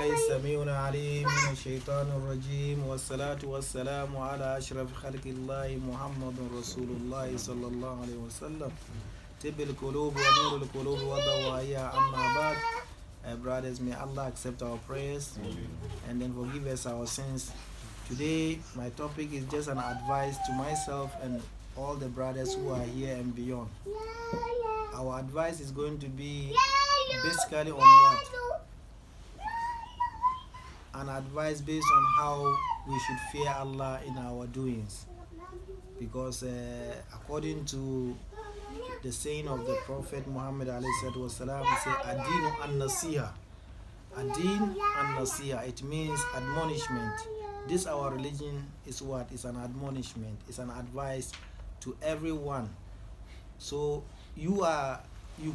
بالله السميع العليم من الشيطان الرجيم والصلاة والسلام على أشرف خلق الله محمد رسول الله صلى الله عليه وسلم طب القلوب ونور القلوب وضوائها أما بعد. Brothers, may Allah accept our prayers and then forgive us our sins. Today my topic is just an advice to myself and all the brothers who are here and beyond. Our advice is going to be basically on what? An advice based on how we should fear Allah in our doings. Because according to the saying of the Prophet Muhammad ﷺ, he said, Adinu an-nasiha. Adin an-nasiha. It means admonishment. This our religion is what? It's an admonishment. It's an advice to everyone. So you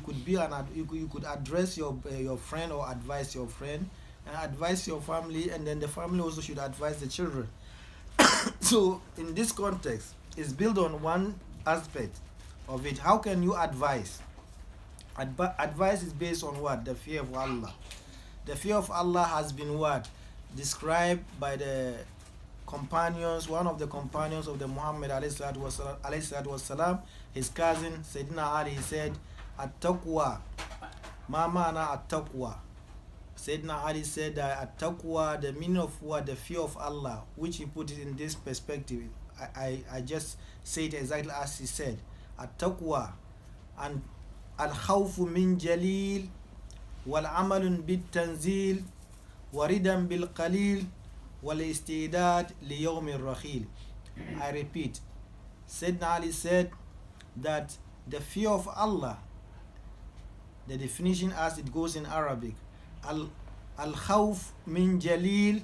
could address your friend or advise your friend and advise your family, and then the family also should advise the children. So in this context, it's built on one aspect of it. How can you advise? Advice is based on what? The fear of Allah. The fear of Allah has been what? Described by the companions, one of the companions of the Muhammad ﷺ, his cousin Sayyidina Ali, he said, At-taqwa, ma ma'na at-taqwa. Sayyidina Ali said that at-taqwa, the meaning of what? The fear of Allah, which he put it in this perspective. I just say it exactly as he said. At-taqwa and al-khawfu min jalil wal-amalun bit-tanzil waridan bil-qalil wal-istidad li-yawmin rakhil. I repeat, Sayyidina Ali said that the fear of Allah, the definition as it goes in Arabic, al-khawf min jalil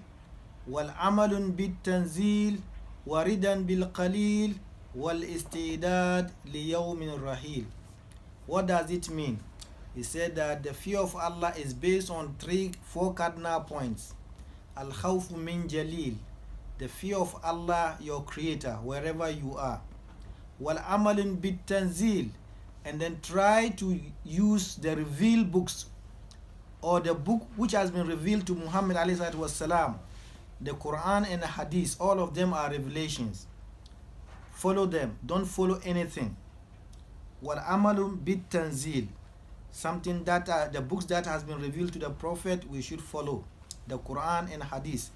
wal-amalun bit-tanzil waridan bil-qalil wal-istidad li-yawmin rahil. What does it mean? He said that the fear of Allah is based on four cardinal points. Al-khawf min jalil, the fear of Allah, your creator, wherever you are. Wal-amalun bit-tanzil, and then try to use the revealed books or the book which has been revealed to Muhammad ﷺ, the Quran and the Hadith. All of them are revelations. Follow them. Don't follow anything. Wal-amalun bit-tanzil, something that the books that has been revealed to the Prophet, we should follow the Quran and Hadith.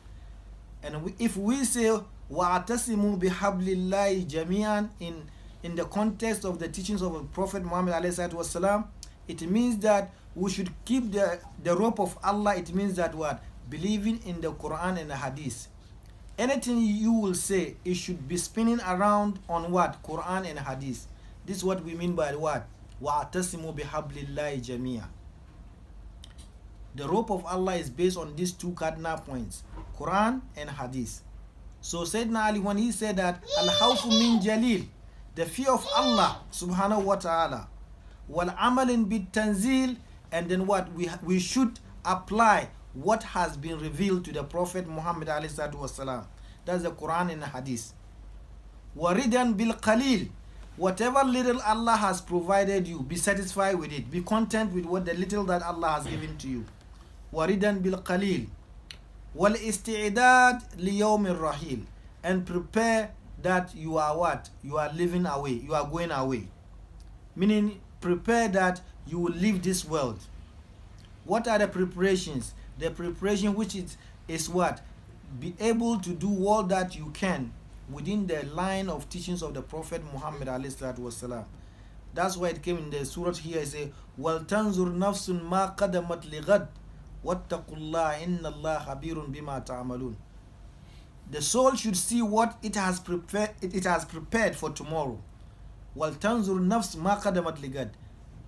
And if we say wa'tasimu bihablillahi jami'an in the context of the teachings of the Prophet Muhammad ﷺ, it means that we should keep the rope of Allah. It means that what? Believing in the Quran and the Hadith. Anything you will say, it should be spinning around on what? Quran and Hadith. This is what we mean by what? وَاعْتَصِمُوا بِحَبْلِ اللَّهِ جَمِيعًا. The rope of Allah is based on these two cardinal points, Quran and Hadith. So Sayyidina Ali, when he said that al-khawfu min jalil, the fear of Allah subhanahu wa ta'ala, wal-amalin bit-tanzil, and then what? We should apply what has been revealed to the Prophet Muhammad ﷺ. That's the Quran and the Hadith. Waridan bil-qalil, whatever little Allah has provided you, be satisfied with it. Be content with what the little that Allah has given to you. Waridan bil-qalil. Wal-isti'idad li-yawmin rahil. And prepare that you are what? You are living away. You are going away. Meaning, prepare that you will leave this world. What are the preparations? The preparation which is what? Be able to do all that you can within the line of teachings of the Prophet Muhammad ﷺ. That's why it came in the surah here. It says, وَلْتَنْظُرْ نَفْسٌ مَا قَدَمَتْ لِغَدْ وَاتَّقُوا اللَّهَ إِنَّ اللَّهَ خَبِيرٌ بِمَا تَعْمَلُونَ. The soul should see what it has prepared for tomorrow. وَلْتَنْظُرْ نَفْسٌ مَا قَدَمَتْ لِغَدْ.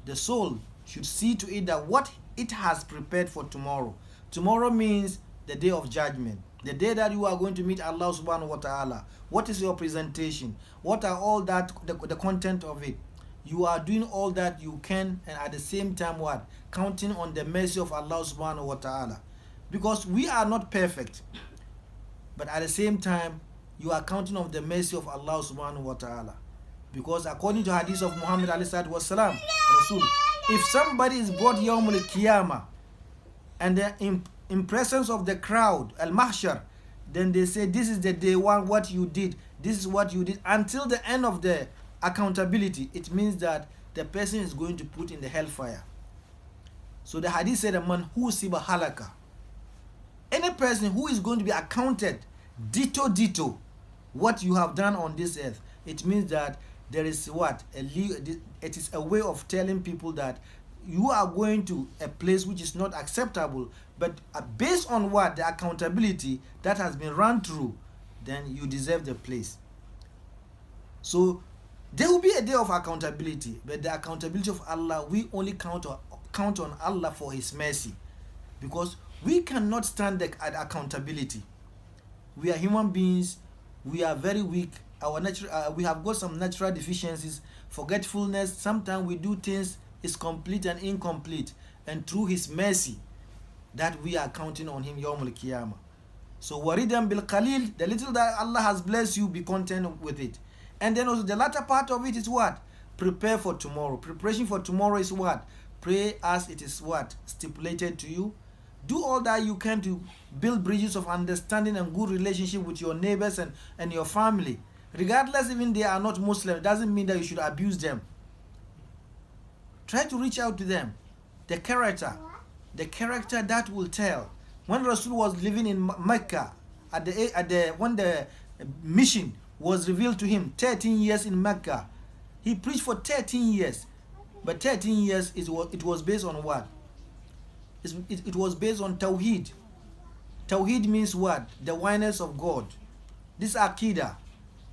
The soul should see to it that what it has prepared for tomorrow. Tomorrow means the day of judgment, the day that you are going to meet Allah subhanahu wa ta'ala. What is your presentation? What are all that, the content of it? You are doing all that you can, and at the same time what? Counting on the mercy of Allah subhanahu wa ta'ala. Because we are not perfect, but at the same time you are counting on the mercy of Allah subhanahu wa ta'ala. Because according to hadith of Muhammad Rasul, if somebody is brought Yawmul Qiyamah and then in presence of the crowd, al-mahshar, then they say, this is the day one, what you did, this is what you did, until the end of the accountability. It means that the person is going to put in the hellfire. So the hadith said, man who siba halaka. Any person who is going to be accounted, ditto, what you have done on this earth. It means that there is what? It is a way of telling people that you are going to a place which is not acceptable, but based on what? The accountability that has been run through, then you deserve the place. So there will be a day of accountability, but the accountability of Allah, we only count on Allah for His mercy, because we cannot stand the accountability. We are human beings. We are very weak. We have got some natural deficiencies, forgetfulness. Sometimes we do things is complete and incomplete, and through His mercy, that we are counting on Him Yawm al-Qiyamah. So waridan bil qalil, the little that Allah has blessed you, be content with it. And then also the latter part of it is what? Prepare for tomorrow. Preparation for tomorrow is what? Pray as it is what? Stipulated to you. Do all that you can to build bridges of understanding and good relationship with your neighbors and your family. Regardless, even they are not Muslim, it doesn't mean that you should abuse them. Try to reach out to them. The character that will tell. When Rasul was living in Mecca, when the mission was revealed to him, 13 years in Mecca, he preached for 13 years. But 13 years, it was based on what? It was based on Tawheed. Tawheed means what? The oneness of God. This Aqidah.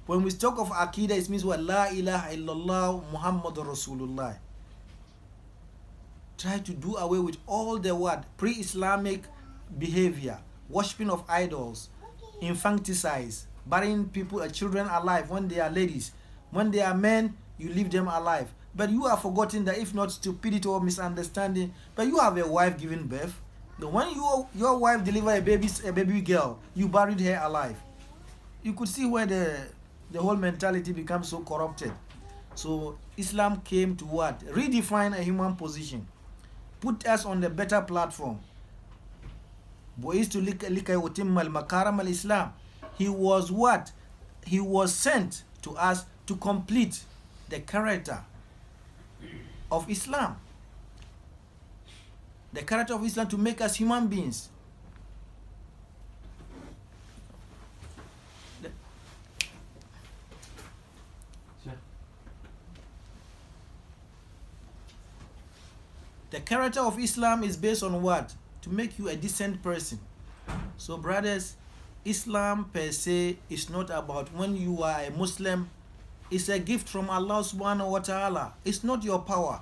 When we talk of Aqidah, it means what? La ilaha illallah Muhammadur Rasulullah. Try to do away with all the what? Pre-Islamic behavior, worshipping of idols, infanticide, burying people, children alive when they are ladies. When they are men, you leave them alive. But you are forgetting that, if not stupidity or misunderstanding, but you have a wife giving birth. When your wife delivered a baby girl, you buried her alive. You could see where the whole mentality becomes so corrupted. So Islam came to what? Redefine a human position. Put us on the better platform. Islam. He was what? He was sent to us to complete the character of Islam. The character of Islam, to make us human beings. The character of Islam is based on what? To make you a decent person. So brothers, Islam per se is not about when you are a Muslim. It's a gift from Allah subhanahu wa ta'ala. It's not your power.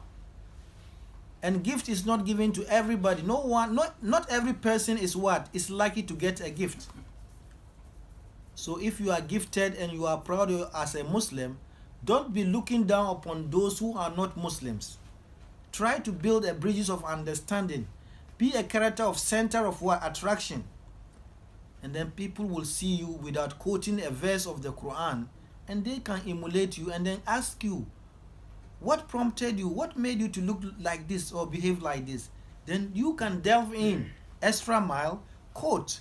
And gift is not given to everybody. Not every person is what? Is likely to get a gift. So if you are gifted and you are proud as a Muslim, don't be looking down upon those who are not Muslims. Try to build a bridges of understanding. Be a character of center of what? Attraction. And then people will see you without quoting a verse of the Quran, and they can emulate you and then ask you, what prompted you? What made you to look like this or behave like this? Then you can delve in, extra mile, quote.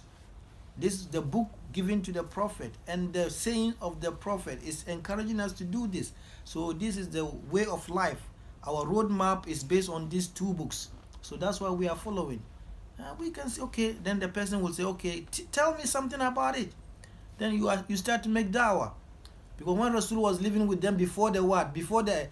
This is the book given to the Prophet, and the saying of the Prophet is encouraging us to do this. So this is the way of life. Our roadmap is based on these two books. So that's why we are following. We can say, okay, then the person will say, okay, tell me something about it. Then you start to make da'wah. Because when Rasul was living with them before the what? Before the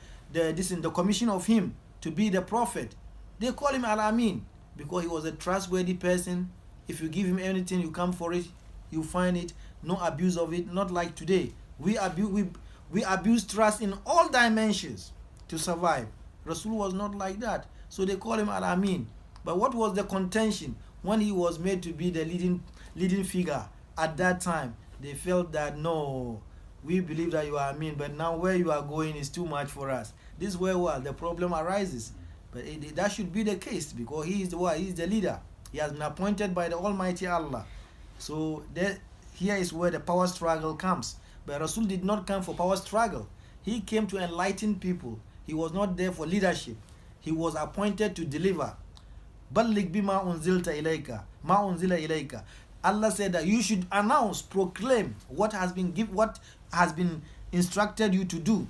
commission of him to be the prophet, they call him Al-Amin, because he was a trustworthy person. If you give him anything, you come for it, you find it, no abuse of it. Not like today. We abuse trust in all dimensions to survive. Rasul was not like that. So they call him Al-Amin. But what was the contention when he was made to be the leading figure at that time? They felt that, no, we believe that you are Amin, but now where you are going is too much for us. This is where the problem arises. But that should be the case, because he is the leader. He has been appointed by the Almighty Allah. So here is where the power struggle comes. But Rasul did not come for power struggle. He came to enlighten people. He was not there for leadership. He was appointed to deliver. balligh bima unzilta ilayka ma unzila ilayka. Allah said that you should announce, proclaim what has been instructed you to do.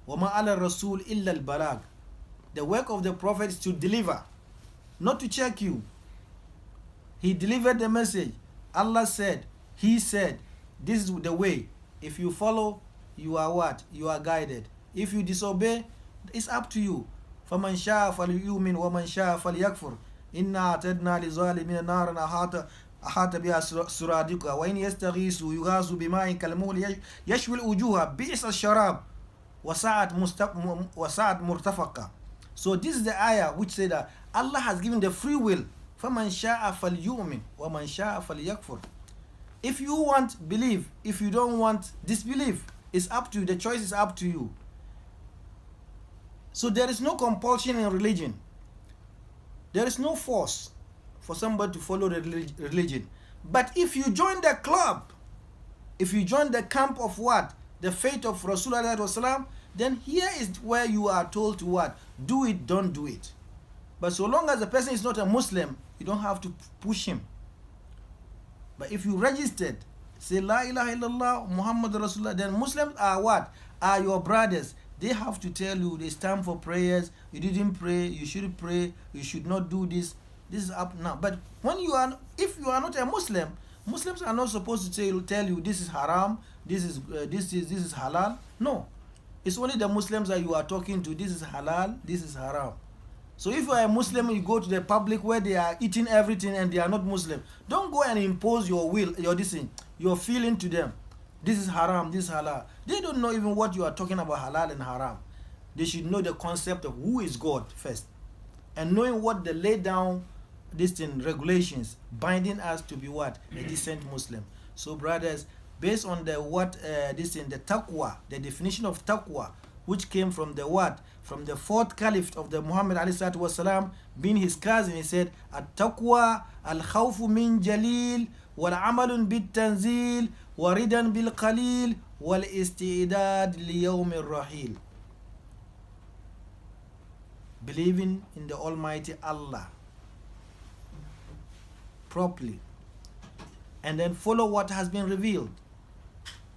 وَمَا عَلَى الرَّسُولِ إِلَّا الْبَلَاغِ. The work of the Prophet is to deliver, not to check you. He delivered the message. Allah said, He said, this is the way. If you follow, you are what? You are guided. If you disobey, it's up to you. فَمَنْ شَاءَ فَلْيُؤْمِنْ وَمَنْ شَاءَ فَلْيَكْفُرْ إِنَّا أَعْتَدْنَا لِلظَّالِمِينَ نَارًا أحاط بها سرادقها وإن يستغيثوا يغاثوا بماء كالمهل يشوي الوجوه بئس الشراب وساعت مرتفقة. So this is the ayah which said that Allah has given the free will. فَمَنْ شَاءَ فَلْيُؤْمِنْ وَمَنْ شَاءَ فَلْيَكْفُرْ. If you want, believe. If you don't want, disbelieve. It's up to you. The choice is up to you. So there is no compulsion in religion. There is no force for somebody to follow the religion. But if you join the club, if you join the camp of what? The faith of Rasulullah, then here is where you are told to what? Do it, don't do it. But so long as the person is not a Muslim, you don't have to push him. But if you registered, say La ilaha illallah Muhammad Rasulullah, then Muslims are what? Are your brothers. They have to tell you it's time for prayers. You didn't pray, you should pray, you should not do this. This is up now. But when you are, if you are not a Muslim, Muslims are not supposed to tell you this is haram, this is halal. No, it's only the Muslims that you are talking to. This is halal, this is haram. So if you are a Muslim, you go to the public where they are eating everything and they are not Muslim. Don't go and impose your will, your feeling to them. This is haram, this is halal. They don't know even what you are talking about, halal and haram. They should know the concept of who is God first, and knowing what they lay down, regulations binding us to be what? A decent Muslim. So brothers, based on the the taqwa, the definition of taqwa, which came from the what? From the fourth caliph of the Muhammad alayhi salatu wasalam, being his cousin, he said, at-taqwa al-khawfu min jalil wal-amalun bit-tanzil waridan bil-qalil wal-istidad li-yawm al-rahil. Believing in the Almighty Allah properly, and then follow what has been revealed,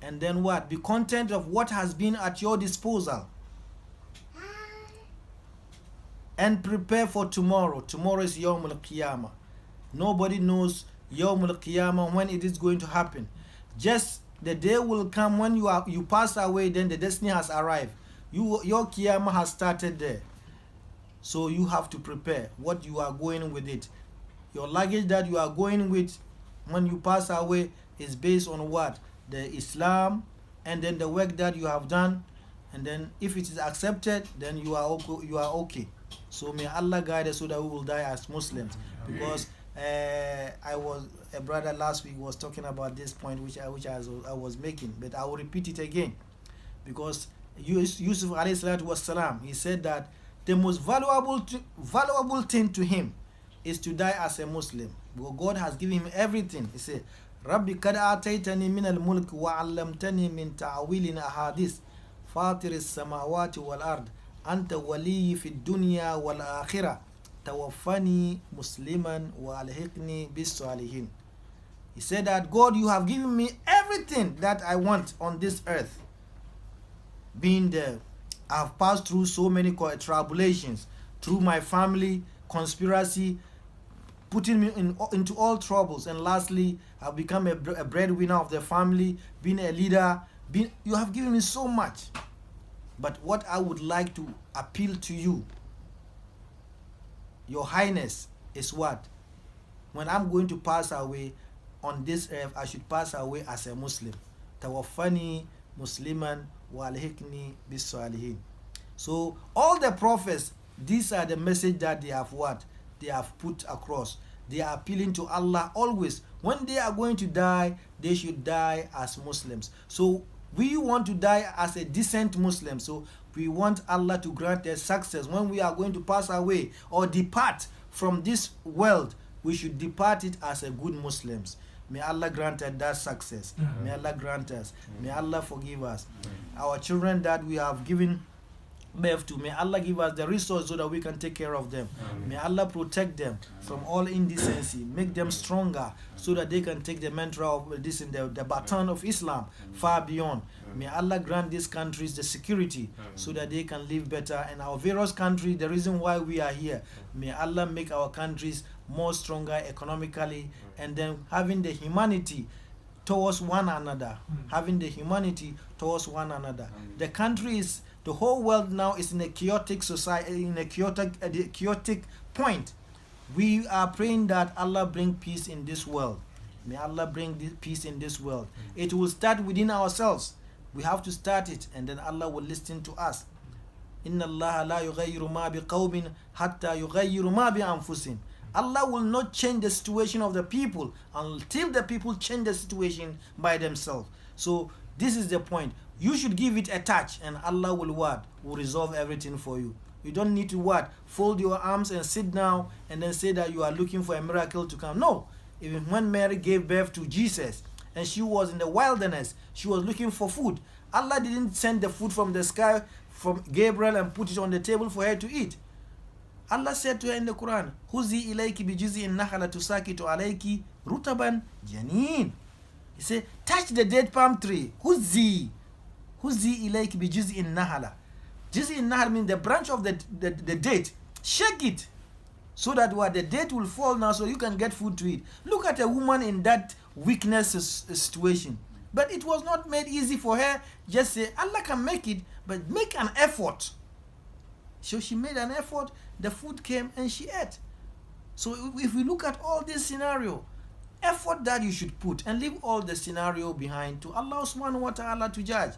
and then what? Be content of what has been at your disposal, and prepare for tomorrow. Tomorrow is Yawm al-Qiyamah. Nobody knows Yawm al-Qiyamah when it is going to happen. Just the day will come when you pass away, then the destiny has arrived. Your Qiyamah has started there. So you have to prepare what you are going with it. Your luggage that you are going with when you pass away is based on what? The Islam, and then the work that you have done, and then if it is accepted, then you are okay. So may Allah guide us so that we will die as Muslims. Because a brother last week was talking about this point which I was making, but I will repeat it again. Because Yusuf alayhi salatu wasalam, he said that the most valuable thing to him is to die as a Muslim. Because God has given him everything. He said, Rabbi kad ataytani min al-mulk wa 'allamtani min ta'wil ahadith fatir as-samawati wal ard anta waliyyi fi dunya wal akhirah tawaffani musliman wa alhiqni bis salihin. He said that, God, you have given me everything that I want on this earth. Being there, I have passed through so many tribulations, through my family, conspiracy, putting me into all troubles, and lastly, I've become a breadwinner of the family, being a leader. You have given me so much. But what I would like to appeal to you, Your Highness, is what? When I'm going to pass away on this earth, I should pass away as a Muslim. Tawaffani musliman wa alhiqni bis salihin. So all the prophets, these are the message that they have what? They have put across. They are appealing to Allah always. When they are going to die, they should die as Muslims. So we want to die as a decent Muslim. So we want Allah to grant us success. When we are going to pass away or depart from this world, we should depart it as a good Muslims. May Allah grant us that success. May Allah grant us. May Allah forgive us. Our children that we have given birth to. May Allah give us the resource so that we can take care of them. May Allah protect them from all indecency, make them stronger so that they can take the mantra of this in the baton of Islam far beyond. May Allah grant these countries the security so that they can live better. And our various countries, the reason why we are here, may Allah make our countries more stronger economically, and then having the humanity towards one another. Having the humanity towards one another. The country is, the whole world now is in a chaotic society, in a chaotic point. We are praying that Allah bring peace in this world. May Allah bring peace in this world. It will start within ourselves. We have to start it, and then Allah will listen to us. Inna Allah la yughayyiru ma biqawmin hatta yughayyiru ma bi anfusihim. Allah will not change the situation of the people until the people change the situation by themselves. So this is the point. You should give it a touch, and Allah will what? Will resolve everything for you. You don't need to what? Fold your arms and sit down and then say that you are looking for a miracle to come. No. Even when Mary gave birth to Jesus and she was in the wilderness, she was looking for food. Allah didn't send the food from the sky from Gabriel and put it on the table for her to eat. Allah said to her in the Quran, Huzi ilayki bi juz'in nakhala tusakitu alayki rutaban janin. He said, touch the date palm tree. Huzi ilayki bi juz'in nakhala. Juz'in nakhala means the branch of the date. Shake it so that what the date will fall now, so you can get food to eat. Look at a woman in that weakness situation. But it was not made easy for her. Just say, Allah can make it, but make an effort. So she made an effort, the food came and she ate. So if we look at all this scenario, effort that you should put, and leave all the scenario behind to Allah subhanahu wa ta'ala to judge.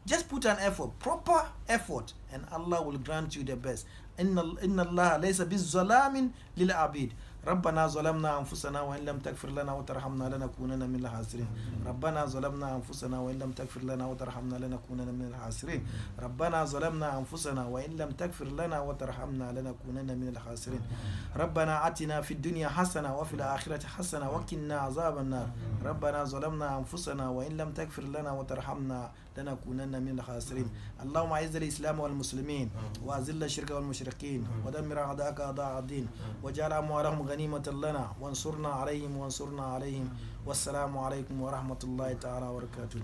Just put an effort, proper effort, and Allah will grant you the best. Inna Allah laysa bizzalamin lil abid. ربنا ظلمنا أنفسنا وإن لم تغفر لنا وترحمنا لنكونن من الخاسرين. ربنا ظلمنا أنفسنا وإن لم تغفر لنا وترحمنا لنكونن من الخاسرين. ربنا ظلمنا أنفسنا وإن لم تغفر لنا وترحمنا لنكونن من الخاسرين. ربنا آتنا في الدنيا حسنة وفي الآخرة حسنة وقنا عذاب النار. ربنا ظلمنا أنفسنا وإن لم تغفر لنا وترحمنا لنكونن من الخاسرين. اللهم أعز الإسلام والمسلمين وأذل الشرك والمشركين ودمر أعداءك أعداء الدين واجعل أموالهم غنيمة لنا وانصرنا عليهم والسلام عليكم ورحمة الله تعالى وبركاته.